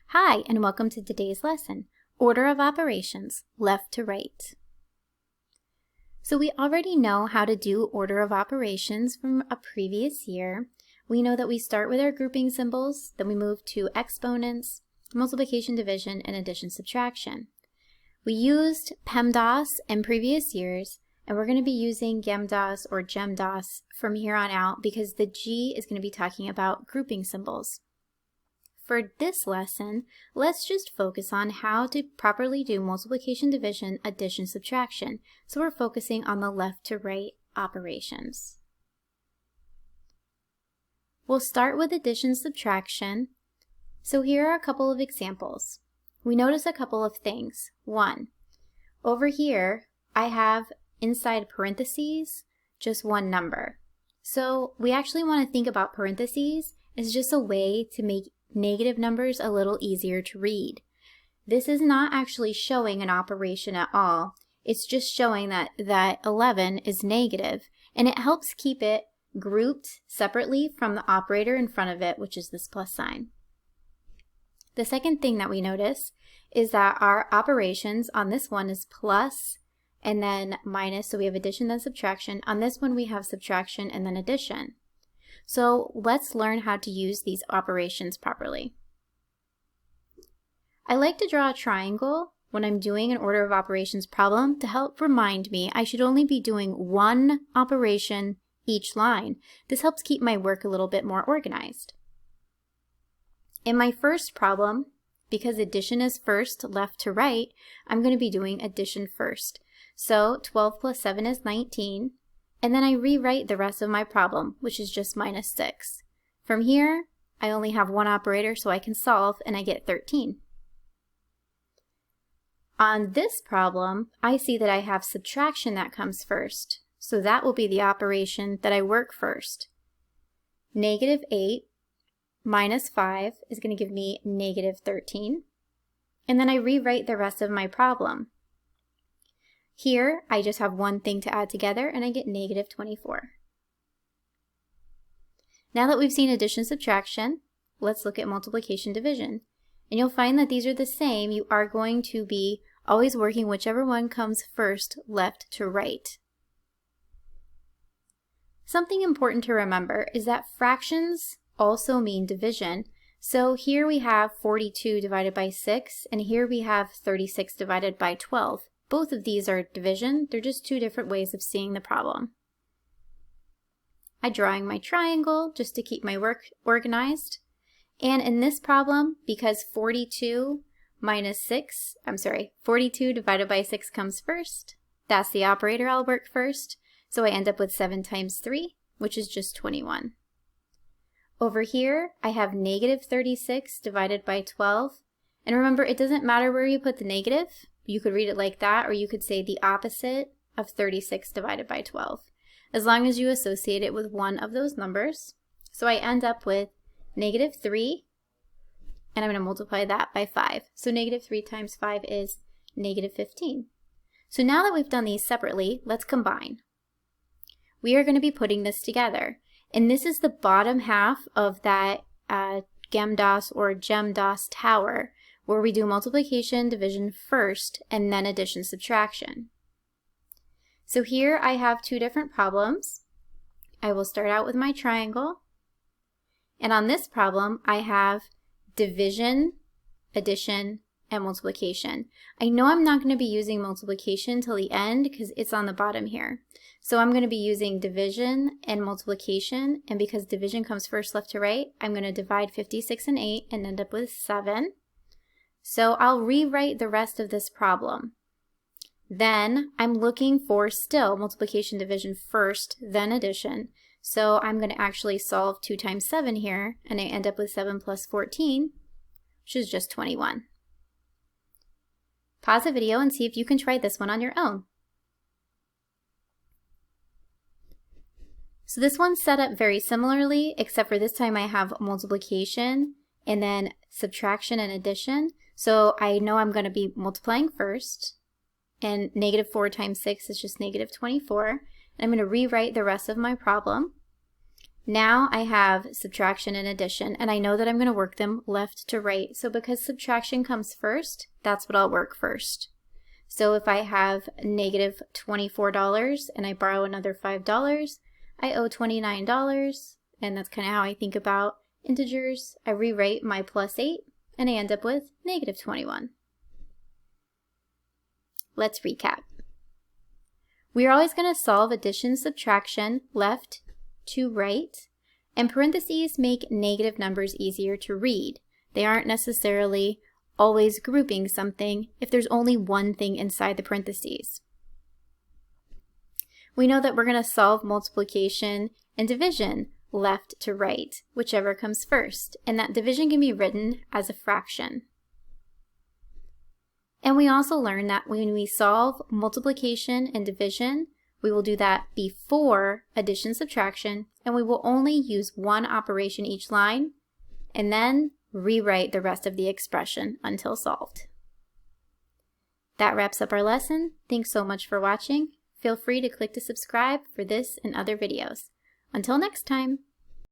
Hi, and welcome to today's lesson, Order of Operations, Left to Right. So we already know how to do order of operations from a previous year. We know that we start with our grouping symbols, then we move to exponents, multiplication, division, and addition, subtraction. We used PEMDAS in previous years, and we're going to be using GEMDAS or GEMDAS from here on out because the G is going to be talking about grouping symbols. For this lesson, let's just focus on how to properly do multiplication, division, addition, subtraction. So we're focusing on the left to right operations. We'll start with addition, subtraction. So here are a couple of examples. We notice a couple of things. One, over here, I have inside parentheses just one number. So we actually want to think about parentheses as just a way to make negative numbers a little easier to read. This is not actually showing an operation at all. It's just showing that 11 is negative, and it helps keep it grouped separately from the operator in front of it, which is this plus sign. The second thing that we notice is that our operations on this one is plus and then minus, so we have addition then subtraction. On this one we have subtraction and then addition. So let's learn how to use these operations properly. I like to draw a triangle when I'm doing an order of operations problem to help remind me I should only be doing one operation each line. This helps keep my work a little bit more organized. In my first problem, because addition is first, left to right, I'm going to be doing addition first. So 12 plus 7 is 19. And then I rewrite the rest of my problem, which is just minus 6. From here, I only have one operator, so I can solve, and I get 13. On this problem, I see that I have subtraction that comes first, so that will be the operation that I work first. Negative 8 minus 5 is going to give me negative 13. And then I rewrite the rest of my problem. Here, I just have one thing to add together, and I get negative 24. Now that we've seen addition, subtraction, let's look at multiplication, division. And you'll find that these are the same. You are going to be always working whichever one comes first, left to right. Something important to remember is that fractions also mean division. So here we have 42 divided by 6, and here we have 36 divided by 12. Both of these are division. They're just two different ways of seeing the problem. I'm drawing my triangle just to keep my work organized. And in this problem, because 42 divided by 6 comes first, that's the operator I'll work first. So I end up with 7 times 3, which is just 21. Over here, I have negative 36 divided by 12. And remember, it doesn't matter where you put the negative. You could read it like that, or you could say the opposite of 36 divided by 12, as long as you associate it with one of those numbers. So I end up with negative 3, and I'm going to multiply that by 5. So negative 3 times 5 is negative 15. So now that we've done these separately, let's combine. We are going to be putting this together, and this is the bottom half of that GEMDAS or GEMDAS tower, where we do multiplication, division first, and then addition, subtraction. So here I have two different problems. I will start out with my triangle. And on this problem, I have division, addition, and multiplication. I know I'm not going to be using multiplication till the end because it's on the bottom here. So I'm going to be using division and multiplication, and because division comes first, left to right, I'm going to divide 56 and 8 and end up with 7. So I'll rewrite the rest of this problem. Then I'm looking for still multiplication, division first, then addition. So I'm going to actually solve 2 times 7 here, and I end up with 7 plus 14, which is just 21. Pause the video and see if you can try this one on your own. So this one's set up very similarly, except for this time I have multiplication and then subtraction and addition. So I know I'm going to be multiplying first, and negative 4 times 6 is just negative 24. I'm going to rewrite the rest of my problem. Now I have subtraction and addition, and I know that I'm going to work them left to right. So because subtraction comes first, that's what I'll work first. So if I have negative $24 and I borrow another $5, I owe $29, and that's kind of how I think about integers. I rewrite my plus 8, and I end up with negative 21. Let's recap. We're always going to solve addition, subtraction, left to right, and parentheses make negative numbers easier to read. They aren't necessarily always grouping something if there's only one thing inside the parentheses. We know that we're going to solve multiplication and division left to right, whichever comes first, and that division can be written as a fraction. And we also learned that when we solve multiplication and division, we will do that before addition, subtraction, and we will only use one operation each line, and then rewrite the rest of the expression until solved. That wraps up our lesson. Thanks so much for watching. Feel free to click to subscribe for this and other videos. Until next time.